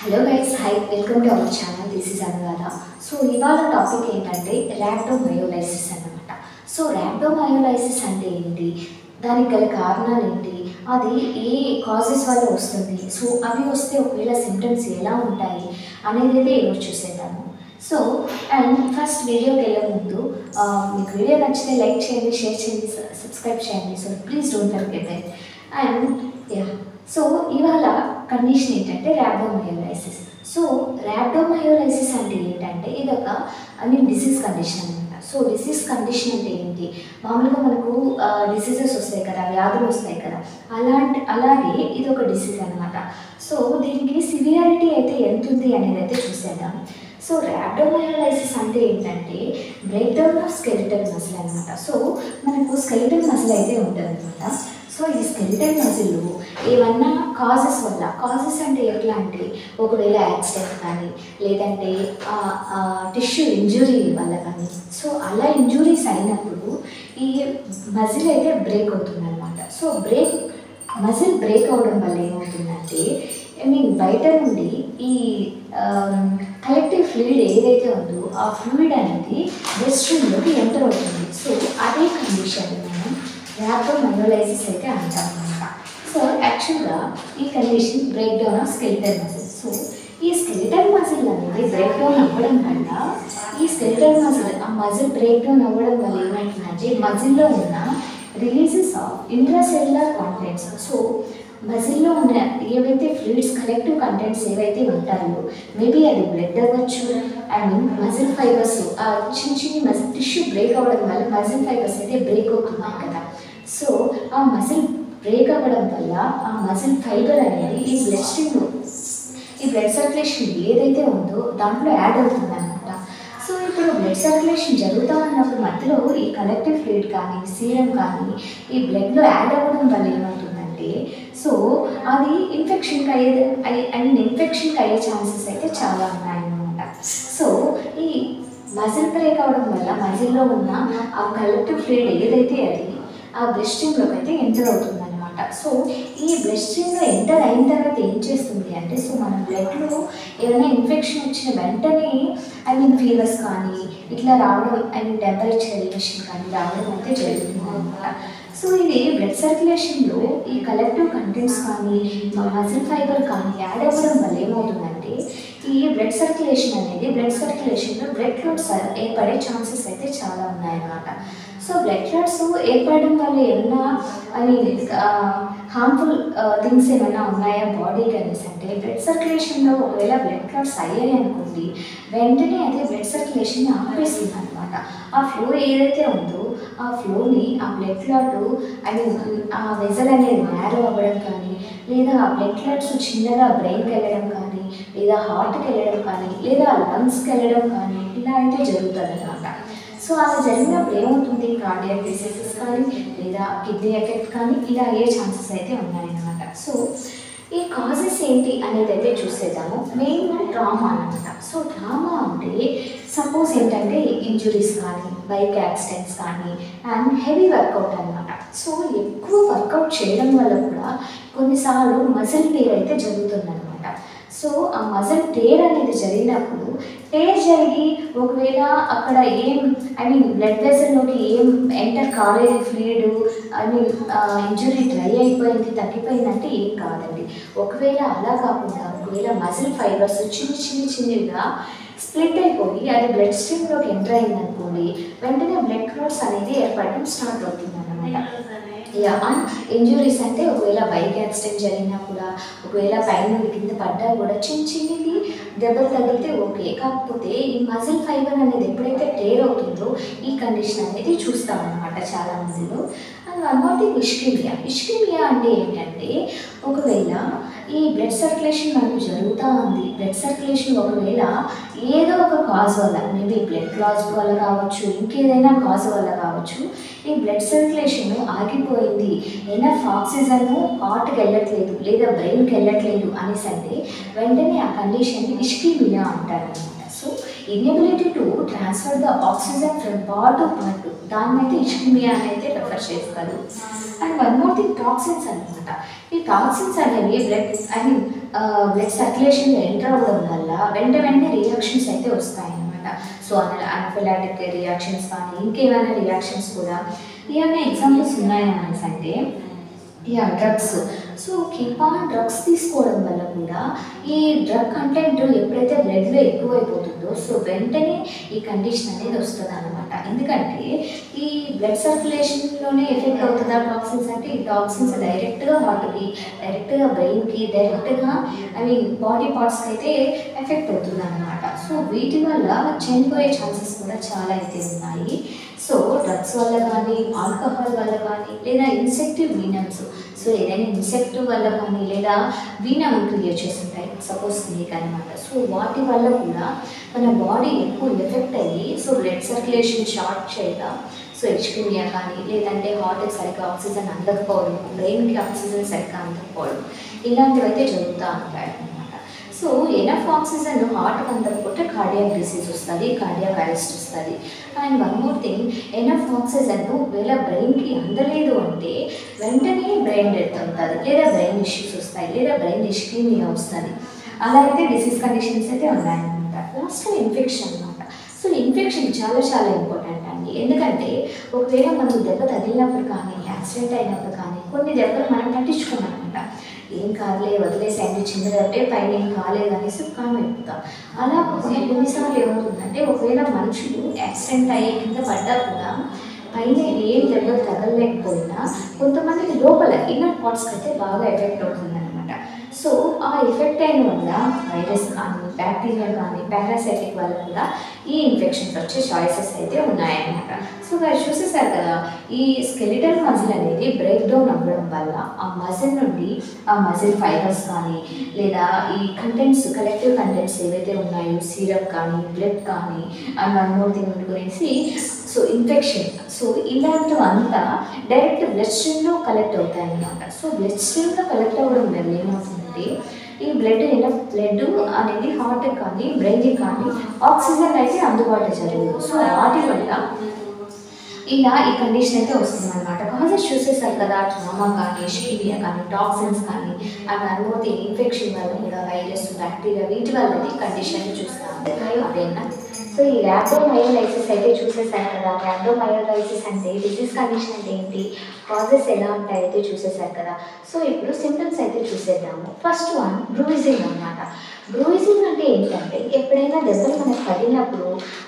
Hello guys, high, welcome to our channel. This is Anuradha. So ఇవాళ topic ఏంటంటే ర్యాబ్డోమయోలైసిస్ అన్నమాట. So ర్యాబ్డోమయోలైసిస్ అంటే ఏంటి, దానికి గల కారణాలు ఏంటి, అది ఏ కాజెస్ వల్ల వస్తుంది, సో అవి వస్తే ఒకవేళ సిమ్టమ్స్ ఎలా ఉంటాయి అనేది అయితే ఈరోజు చూసేద్దాము. సో అండ్ ఫస్ట్ వీడియోకి వెళ్ళే ముందు మీకు వీడియో నచ్చితే లైక్ చేయండి, షేర్ చేయండి, సబ్స్క్రైబ్ చేయండి. So please don't forget that. And so ఇవాళ కండిషన్ ఏంటంటే ర్యాబ్డోమయోలైసిస్. సో ర్యాబ్డోమయోలైసిస్ అంటే ఏంటంటే ఇది ఒక డిసీజ్ కండిషన్ అనమాట. సో డిసీజ్ కండిషన్ అంటే ఏంటి, మామూలుగా మనకు డిసీజెస్ వస్తాయి కదా, వ్యాధులు వస్తాయి కదా, అలాగే ఇది ఒక డిసీజ్ అనమాట. సో దీనికి సివియారిటీ అయితే ఎంత ఉంది అనేది అయితే చూసేద్దాం. సో ర్యాబ్డోమయోలైసిస్ అంటే ఏంటంటే break down of skeletal muscle అనమాట. సో మనకు స్కెలిటల్ మజిల్ అయితే ఉంటుంది అనమాట. సో ఈ స్కెలిటల్ మజిల్లో ఏమన్నా కాజెస్ అంటే ఎట్లా అంటే ఒకవేళ యాక్సిడెంట్ కానీ లేదంటే టిష్యూ ఇంజురీ వల్ల కానీ, సో అలా ఇంజురీస్ అయినప్పుడు ఈ మజిల్ అయితే బ్రేక్ అవుతుంది అనమాట. సో మజిల్ బ్రేక్ అవడం వల్ల ఏమవుతుందంటే బయట నుండి ఈ కలెక్టివ్ ఫ్లూయిడ్ ఏదైతే ఉందో ఆ ఫ్లూయిడ్ అనేది బ్లడ్ స్ట్రీమ్లోకి ఎంటర్ అవుతుంది. సో అదే కండిషన్ మనం ర్యాబ్డోమయోలైసిస్ అయితే అంటాం అనమాట. సో యాక్చువల్గా ఈ condition break down of skeletal muscle. So ఈ స్కెలిటల్ మజిల్ అనేది బ్రేక్ డౌన్ అవ్వడం వల్ల ఆ మజిల్ బ్రేక్ డౌన్ అవ్వడం వల్ల ఏమవుతుందంటే మజిల్లో ఉన్న releases of intracellular contents, so మజిల్లో ఉన్న ఏవైతే ఫ్లూయిడ్స్ కలెక్టివ్ కంటెంట్స్ ఏవైతే ఉంటాయో, మేబీ అది బ్లడ్ అవ్వచ్చు అండ్ మజిల్ ఫైబర్స్, ఆ చిన్న మజిల్ టిష్యూ బ్రేక్ అవ్వడం వల్ల మజిల్ ఫైబర్స్ అయితే బ్రేక్ అవుతున్నాయి కదా. సో ఆ మజిల్ బ్రేక్ అవ్వడం వల్ల ఆ మజిల్ ఫైబర్ అనేది ఈ బ్లడ్ స్ట్రీమ్లో ఈ బ్లడ్ సర్క్యులేషన్ ఏదైతే ఉందో దాంట్లో యాడ్ అవుతుంది అనమాట. సో ఇప్పుడు బ్లడ్ సర్క్యులేషన్ జరుగుతూ ఉన్నప్పుడు మధ్యలో ఈ కలెక్టివ్ ఫ్లూయిడ్ కానీ సీరం కానీ ఈ బ్లడ్లో యాడ్ అవ్వడం వల్ల ఏమవుతుందంటే, సో అది ఇన్ఫెక్షన్కి అయ్యే ఛాన్సెస్ అయితే చాలా ఉన్నాయన్నమాట. సో ఈ మజిల్ బ్రేక్ అవ్వడం వల్ల మజిల్లో ఉన్న ఆ కలెక్టివ్ ఫ్లూయిడ్ ఏదైతే అది ఆ బ్లడ్ స్ట్రీమ్లోకి అయితే ఎంటర్ అవుతుంది అనమాట. సో ఈ బ్లడ్ స్ట్రీమ్లో ఎంటర్ అయిన తర్వాత ఏం చేస్తుంది అంటే, సో మన బ్లడ్లో ఏమైనా ఇన్ఫెక్షన్ వచ్చిన వెంటనే ఫీవర్స్ కానీ ఇట్లా రావడం, టెంపరేచర్ ఎలివేషన్ కానీ రావడం అయితే జరుగుతుంది అనమాట. సో ఇది బ్లడ్ సర్క్యులేషన్లో ఈ కలెక్టివ్ కంటెంట్స్ కానీ మజిల్ ఫైబర్ కానీ యాడ్ అవ్వడం వల్ల ఏమవుతుందంటే ఈ బ్లడ్ సర్క్యులేషన్లో బ్లడ్ క్లాట్స్ ఏర్పడే ఛాన్సెస్ అయితే చాలా ఉన్నాయన్నమాట. సో బ్లడ్ క్లాట్స్ ఏర్పడడం వల్ల ఏమన్నా హార్మ్ఫుల్ థింగ్స్ ఏమైనా ఉన్నాయా బాడీకి అనేసి అంటే, బ్లడ్ సర్క్యులేషన్లో ఒకవేళ బ్లడ్ క్లాట్స్ అయ్యాయి అనుకోండి, వెంటనే అదే బ్లడ్ సర్క్యులేషన్ ఆపేస్తుంది అనమాట. ఆ ఫ్లో ఏదైతే ఉందో ఆ ఫ్లోని ఆ బ్లడ్ క్లాట్ ఆ వెజల్ అనేది నేరో అవ్వడం కానీ, లేదా ఆ బ్లడ్ క్లాట్స్ చిన్నగా బ్రెయిన్కి వెళ్ళడం కానీ, లేదా హార్ట్కి వెళ్ళడం కానీ, లేదా లంగ్స్కి వెళ్ళడం కానీ ఇలా అయితే జరుగుతుంది అనమాట. సో అలా జరిగినప్పుడు ఏమవుతుంది, కార్డియాక్ డిసీజెస్ కానీ లేదా కిడ్నీ ఎఫెక్ట్ కానీ ఇలా అయ్యే ఛాన్సెస్ అయితే ఉన్నాయన్నమాట. సో ఈ కాజెస్ ఏంటి అనేది అయితే చూసేద్దాము. మెయిన్ ట్రామా అనమాట. సో ట్రామా అంటే సపోజ్ ఏంటంటే ఇంజురీస్ కానీ, బైక్ యాక్సిడెంట్స్ కానీ అండ్ హెవీ వర్కౌట్ అనమాట. సో ఎక్కువ వర్కౌట్ చేయడం వల్ల కూడా కొన్నిసార్లు మజిల్ టేర్ అయితే జరుగుతుందన్నమాట. సో ఆ మజిల్ టేర్ అనేది జరిగినప్పుడు టేర్ జరిగి ఒకవేళ అక్కడ బ్లడ్ వెసల్లోకి ఏం ఎంటర్ కాలేదు ఫ్లూయిడ్, ఇంజురీ డ్రై అయిపోయింది, తగ్గిపోయిందంటే ఏం కాదండి. ఒకవేళ అలా కాకుండా ఒకవేళ మజిల్ ఫైబర్స్ చిన్నగా స్ప్లిట్ అయిపోయి అది బ్లడ్ స్ట్రీమ్లోకి ఎంటర్ అయిందనుకోండి, వెంటనే బ్లడ్ క్లాట్స్ అనేది ఏర్పడడం స్టార్ట్ అవుతుంది అన్నమాట. ఇంజురీస్ అంటే ఒకవేళ బైక్ యాక్సిడెంట్ జరిగినా కూడా, ఒకవేళ పైన కింద పడ్డా కూడా చిన్నవి దెబ్బలు తగిలితే ఓకే. కాకపోతే ఈ మజిల్ ఫైబర్ అనేది ఎప్పుడైతే టేర్ అవుతుందో ఈ కండిషన్ అనేది చూస్తామన్నమాట చాలా మందిలో. అండ్ వన్ మోర్ థింగ్, ఇష్కిమియా అంటే ఏంటంటే ఒకవేళ ఈ బ్లడ్ సర్క్యులేషన్ మనకు జరుగుతూ ఉంది, బ్లడ్ సర్క్యులేషన్ ఒకవేళ ఏదో ఒక కాజ్ వల్ల, మేబీ బ్లడ్ క్లాజ్ వల్ల కావచ్చు, ఇంకేదైనా కాజ్ వల్ల కావచ్చు, ఈ బ్లడ్ సర్క్యులేషన్ ఆగిపోయింది, ఎనఫ్ ఆక్సిజన్ హార్ట్కి వెళ్ళట్లేదు లేదా బ్రెయిన్కి వెళ్ళట్లేదు అనేసి అంటే వెంటనే ఆ కండిషన్ని ఇష్కిమియా అంటారనమాట. So inability to transfer the oxygen from part to part, దాన్ని అయితే ఇష్కిమియా అని అయితే రెఫర్ చేస్తారు. And one more thing, toxins అనమాట. ఈ టాక్సిన్స్ అనేవి బ్లడ్ సర్క్యులేషన్లో ఎంటర్ అవ్వడం వల్ల వెంటనే రియాక్షన్స్ అయితే వస్తాయన్నమాట. సో అనఫిలాటిక్ రియాక్షన్స్ కానీ ఇంకేమైనా రియాక్షన్స్ కూడా ఇవన్నీ ఎగ్జాంపుల్స్ ఉన్నాయని అంటే drugs. So keep on drugs తీసుకోవడం వల్ల కూడా ఈ డ్రగ్ కంటెంట్ ఎప్పుడైతే బ్లడ్లో ఎక్కువైపోతుందో సో వెంటనే ఈ కండిషన్ అనేది వస్తుంది అనమాట. ఎందుకంటే ఈ బ్లడ్ సర్క్యులేషన్లోనే ఎఫెక్ట్ అవుతుందా టాక్సిన్స్ అంటే ఈ టాక్సిన్స్ డైరెక్ట్గా హార్ట్కి, డైరెక్ట్గా బ్రెయిన్కి, డైరెక్ట్గా బాడీ పార్ట్స్కి అయితే ఎఫెక్ట్ అవుతుంది అనమాట. సో వీటి వల్ల చనిపోయే ఛాన్సెస్ కూడా చాలా అయితే ఉన్నాయి. సో డ్రగ్స్ వల్ల కానీ, ఆల్కహాల్ వల్ల కానీ, లేదా ఇన్సెక్టివ్ వీనమ్స్, సో ఏదైనా ఇన్సెక్ట్ వల్ల కానీ లేదా వీనమ్ క్రియేట్ చేస్తుంటాయి సపోజ్ స్నేక్ అనమాట. సో వాటి వల్ల కూడా మన బాడీ ఎక్కువ ఎఫెక్ట్ అయ్యి సో బ్లడ్ సర్క్యులేషన్ షార్ట్ చేయగా సో హెచ్పీనియా కానీ లేదంటే హార్ట్కి సరిగ్గా ఆక్సిజన్ అందకపోవడం, బ్రెయిన్కి ఆక్సిజన్ సరిగ్గా అందకపోవడం ఇలాంటివి అయితే జరుగుతూ ఉంటాయి అనమాట. సో ఎనఫ్ ఆక్సిజన్ హార్ట్కి అందకపోతే కార్డియాక్ డిసీజ్ వస్తుంది, కార్డియాక్ అరెస్ట్ వస్తుంది. And one more thing, enough oxygen ఒకవేళ బ్రెయిన్కి అందలేదు అంటే వెంటనే బ్రెయిన్ డెత్ అవుతుంది, లేదా బ్రెయిన్ ఇష్యూస్ వస్తాయి, లేదా బ్రెయిన్ ఇష్కీమియా వస్తుంది. అలా అయితే డిసీజ్ కండిషన్స్ అయితే ఉన్నాయన్నమాట. లాస్ట్ ఇన్ఫెక్షన్ అనమాట. సో ఇన్ఫెక్షన్ చాలా చాలా ఇంపార్టెంట్ అండి. ఎందుకంటే ఒకవేళ మనం దెబ్బ తగిలినప్పుడు కానీ, యాక్సిడెంట్ అయినప్పుడు కానీ కొన్ని దెబ్బలు మనం పట్టించుకోమన్నమాట. ఏం కాదులే వదిలేసేయండి, చిన్న దెబ్బే, పైన ఏం కాలేదు అనేసి కామ్ అయిపోతాం. అలా కొన్నిసార్లు ఏమవుతుందంటే ఒకవేళ మనుషులు యాక్సిడెంట్ అయ్యే కింద పడ్డా కూడా పైన ఏం దెబ్బలు తగలలేకపోయినా కొంతమందికి లోపల ఇన్నర్ పార్ట్స్కి అయితే బాగా ఎఫెక్ట్ అవుతుందన్నమాట. సో ఆ ఎఫెక్ట్ అయిన వల్ల వైరస్ కానీ, బ్యాక్టీరియా కానీ, పారాసైటిక్ వల్ల కూడా ఈ ఇన్ఫెక్షన్స్ వచ్చే చాయిసెస్ అయితే ఉన్నాయన్నమాట. సో మీరు చూసేసారు కదా, ఈ స్కెలిటల్ మజిల్ అనేది బ్రేక్ డౌన్ అవ్వడం వల్ల ఆ మజిల్ నుండి ఆ మజిల్ ఫైబర్స్ కానీ లేదా ఈ కంటెంట్స్, కలెక్టివ్ కంటెంట్స్ ఏవైతే ఉన్నాయో సీరప్ కానీ, బ్లడ్ కానీ అండ్ వన్ మోర్ థింగ్ గురించి సో ఇన్ఫెక్షన్, సో ఇలాంటివంతా డైరెక్ట్ బ్లడ్ స్ట్రీమ్లో కలెక్ట్ అవుతాయి అన్నమాట. సో బ్లడ్ స్ట్రీమ్లో కలెక్ట్ అవ్వడం వల్ల ఏమవుతుందంటే ఈ బ్లడ్ అనేది హార్ట్కి కానీ బ్రెయిన్కి కానీ ఆక్సిజన్ అయితే అందుబాటు జరగదు. సో వాటి వల్ల ఇలా ఈ కండిషన్ అయితే వస్తుంది అనమాట. కాజెస్ చూసేసారు కదా, ట్రామా కానీ, ఇష్కీమియా కానీ, టాక్సిన్స్ కానీ అండ్ అనుమతి ఇన్ఫెక్షన్ వల్ల కూడా వైరస్, బ్యాక్టీరియా వీటి వల్ల ఈ కండిషన్ చూస్తాం అదేనా. సో ఈ ర్యాబ్డోమయోలైసిస్ అయితే చూసేసారు కదా. ర్యాబ్డోమయోలైసిస్ అంటే డిసీజ్ కండిషన్ అంటే ఏంటి, కాజెస్ ఎలా ఉంటాయి అయితే చూసేసారు కదా. సో ఇప్పుడు సింప్టమ్స్ అయితే చూసేద్దాము. ఫస్ట్ వన్ బ్రూయిజింగ్ అనమాట. బ్రూయిజింగ్ అంటే ఏంటంటే ఎప్పుడైనా దెబ్బలు మనకు పడినప్పుడు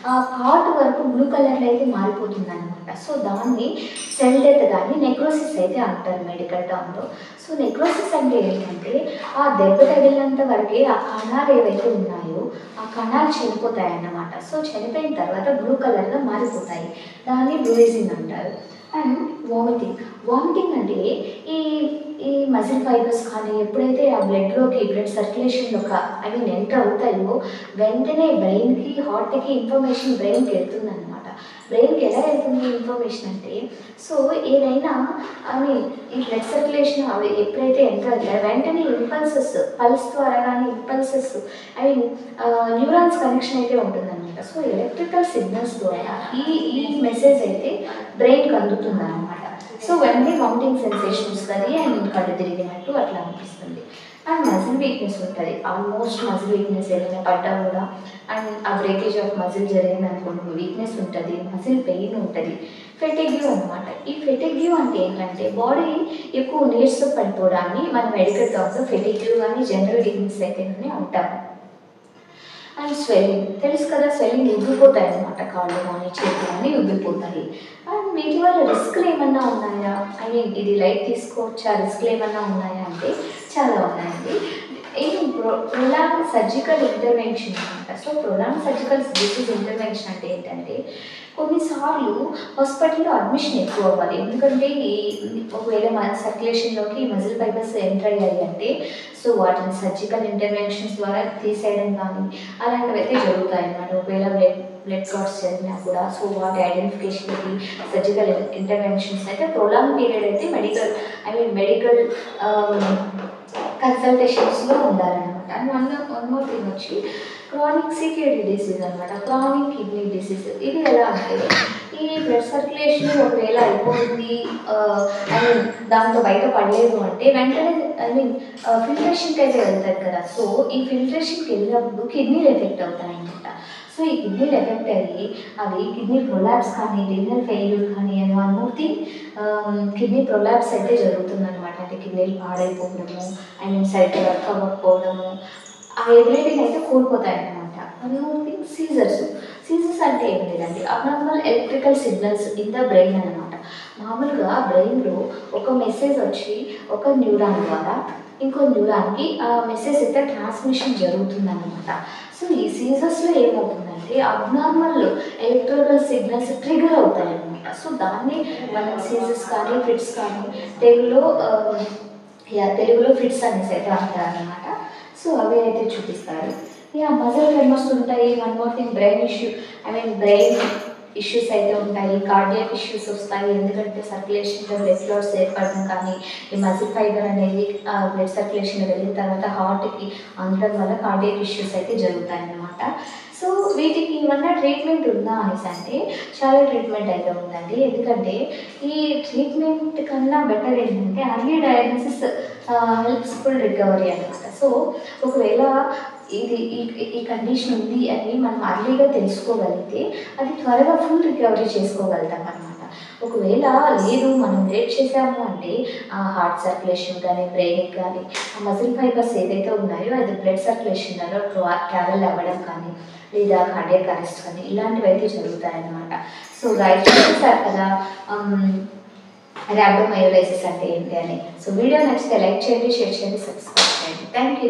ఆ పార్ట్ వరకు బ్లూ కలర్లో అయితే మారిపోతుంది అనమాట. సో దాన్ని సెల్ డెత్ కానీ నెక్రోసిస్ అయితే అంటారు మెడికల్ టర్మ్లో. సో నెక్రోసిస్ అంటే ఏంటంటే ఆ దెబ్బ తగిలినంత వరకే ఆ కణాలు ఏవైతే ఉన్నాయో ఆ కణాలు చనిపోతాయి అన్నమాట. సో చనిపోయిన తర్వాత బ్లూ కలర్గా మారిపోతాయి, దాన్ని బ్రూయిజింగ్ అంటారు. అండ్ వామిటింగ్ అంటే ఈ ఈ మజిల్ ఫైబర్స్ కానీ ఎప్పుడైతే ఆ బ్లడ్ సర్క్యులేషన్లోకి ఎంటర్ అవుతాయో వెంటనే బ్రెయిన్కి, హార్ట్కి ఇన్ఫర్మేషన్ బ్రెయిన్కి వెళ్తుంది అనమాట. బ్రెయిన్కి ఎలా వెళ్తుంది ఇన్ఫర్మేషన్ అంటే, సో ఏదైనా ఈ బ్లడ్ సర్క్యులేషన్ అవి ఎప్పుడైతే ఎంటర్ అవుతాయో వెంటనే ఇంపల్సెస్, పల్స్ ద్వారా కానీ ఇంపల్సెస్ న్యూరాన్స్ కనెక్షన్ అయితే ఉంటుందన్నమాట. సో ఎలక్ట్రికల్ సిగ్నల్స్ ద్వారా ఈ మెసేజ్ అయితే బ్రెయిన్కి అందుతుంది అనమాట. సో వెంటనే వామిటింగ్ సెన్సేషన్ వస్తుంది అండ్ కళ్ళు తిరిగినట్టు అట్లా అనిపిస్తుంది. అండ్ మజిల్ వీక్నెస్ ఉంటుంది. ఆల్మోస్ట్ మజిల్ వీక్నెస్ ఏదైనా పడ్డా కూడా అండ్ ఆ బ్రేకేజ్ ఆఫ్ మజిల్ జరిగింది అనుకోండి, వీక్నెస్ ఉంటుంది, మజిల్ పెయిన్ ఉంటుంది. ఫెటిగ్యూ అనమాట. ఈ ఫెటిగ్యూ అంటే ఏంటంటే బాడీ ఎక్కువ నీరస పడిపోవడాన్ని మన మెడికల్ టర్మ్స్లో ఫెటిగ్యూ కానీ జనరల్ వీక్నెస్ అయితే అంటాము. అండ్ స్వెల్లింగ్ తెలుసు కదా, స్వెల్లింగ్ ఉబ్బిపోతాయి అనమాట, కాళ్ళు కానీ చేతులు కానీ ఉబ్బిపోతాయి. అండ్ వీటి వల్ల రిస్క్లు ఏమన్నా ఉన్నాయా, ఇది లైట్ తీసుకోవచ్చా, రిస్క్లు ఏమన్నా ఉన్నాయా అంటే చాలా ఉన్నాయండి. ప్రొలాంగ్ సర్జికల్ ఇంటర్వెన్షన్ అనమాట. So prolong surgical disease intervention అంటే ఏంటంటే కొన్నిసార్లు హాస్పిటల్లో అడ్మిషన్ ఎక్కువ అవ్వాలి. ఎందుకంటే ఒకవేళ మన సర్క్యులేషన్లోకి మజిల్ ఫైబర్స్ ఎంటర్ అయ్యాయి అంటే సో వాటిని సర్జికల్ ఇంటర్వెన్షన్స్ ద్వారా తీసేయడం కానీ అలాంటివి అయితే జరుగుతాయి అన్నమాట. ఒకవేళ బ్లడ్ క్లాట్స్ జరిగినా కూడా సో వాటి ఐడెంటిఫికేషన్కి సర్జికల్ ఇంటర్వెన్షన్స్ అయితే ప్రొలాంగ్ పీరియడ్ అయితే మెడికల్ కన్సల్టేషన్స్లో ఉండాలన్నమాట. అండ్ వన్ మోర్ థింగ్ వచ్చి క్రానిక్ సికేడి డిసీజ్ అనమాట, క్రానిక్ కిడ్నీ డిసీజ్. ఇది ఎలా అంటే ఈ ఈ బ్లడ్ సర్క్యులేషన్ ఒకవేళ అయిపోయింది, ఐ మీన్ దాంతో బయట పడలేదు అంటే వెంటనే ఐ మీన్ ఫిల్ట్రేషన్కి అయితే వెళ్తారు కదా. సో ఈ ఫిల్ట్రేషన్కి వెళ్ళినప్పుడు కిడ్నీలు ఎఫెక్ట్ అవుతాయి అనమాట. సో ఈ కిడ్నీలు ఎఫెక్ట్ అయ్యి అది కిడ్నీ ప్రొలాప్స్ కానీ రీనల్ ఫెయిల్యూర్ కానీ అని one more thing, kidney prolapse అయితే జరుగుతుందన్నమాట. అంటే కిడ్నీలు పాడైపోవడము, ఐ మీన్ సరిగ్గా వర్క్ అవ్వకపోవడము, ఆ ఎబిలిటీని అయితే కోల్పోతాయన్నమాట. One more thing seizures. Seizures అంటే ఏం లేదండి, abnormal electrical signals in the brain అనమాట. మామూలుగా బ్రెయిన్లో ఒక మెసేజ్ వచ్చి ఒక న్యూరాన్ ద్వారా ఇంకో న్యూరాన్కి ఆ మెసేజ్ అయితే ట్రాన్స్మిషన్ జరుగుతుందన్నమాట. సో ఈ సీజర్స్లో ఏమవుతుందంటే అబ్నార్మల్ ఎలక్ట్రికల్ సిగ్నల్స్ ట్రిగర్ అవుతాయి అనమాట. సో దాన్ని మనం సీజర్స్ కానీ ఫిట్స్ కానీ తెలుగులో ఫిట్స్ అనేసి అయితే అంటారనమాట. సో అవి అయితే చూపిస్తారు. మజిల్ ట్రెమర్స్ ఉంటాయి. One more thing brain issue, I mean brain issues అయితే ఉంటాయి. కార్డియాక్ ఇష్యూస్ వస్తాయి, ఎందుకంటే సర్క్యులేషన్లో బ్లడ్ క్లాట్స్ ఏర్పడడం కానీ ఈ మజిల్ ఫైబర్ అనేది బ్లడ్ సర్క్యులేషన్ వెళ్ళిన తర్వాత హార్ట్కి అందడం వల్ల కార్డియాక్ ఇష్యూస్ అయితే జరుగుతాయి అన్నమాట. సో వీటికి ఏమన్నా ట్రీట్మెంట్ ఉందా అనేసి అంటే చాలా ట్రీట్మెంట్ అయితే ఉందండి. ఎందుకంటే ఈ ట్రీట్మెంట్ కన్నా బెటర్ ఏంటంటే అర్లీ డయాగ్నోసిస్ హెల్ప్ఫుల్ రికవరీ అనమాట. సో ఒకవేళ ఇది ఈ కండిషన్ ఉంది అని మనం అర్లీగా తెలుసుకోగలిగితే అది త్వరగా ఫుల్ రికవరీ చేసుకోగలుగుతాం అనమాట. ఒకవేళ లేదు మనం లేట్ చేసాము అంటే హార్ట్ సర్క్యులేషన్ కానీ బ్రెయిన్కి కానీ ఆ మజిల్ ఫైబర్స్ ఏదైతే ఉన్నాయో అది బ్లడ్ సర్క్యులేషన్ ద్వారా ట్రావెల్ అవ్వడం కానీ లేదా కార్డియాక్ అరెస్ట్ కానీ ఇలాంటివి అయితే జరుగుతాయన్నమాట. సో గైస్ చూసారు కదా ర్యాపిడోమైయోలైసిస్ అంటే ఏంటి అని. సో వీడియో నచ్చితే లైక్ చేయండి, షేర్ చేయండి, సబ్స్క్రైబ్ చేయండి. Thank you.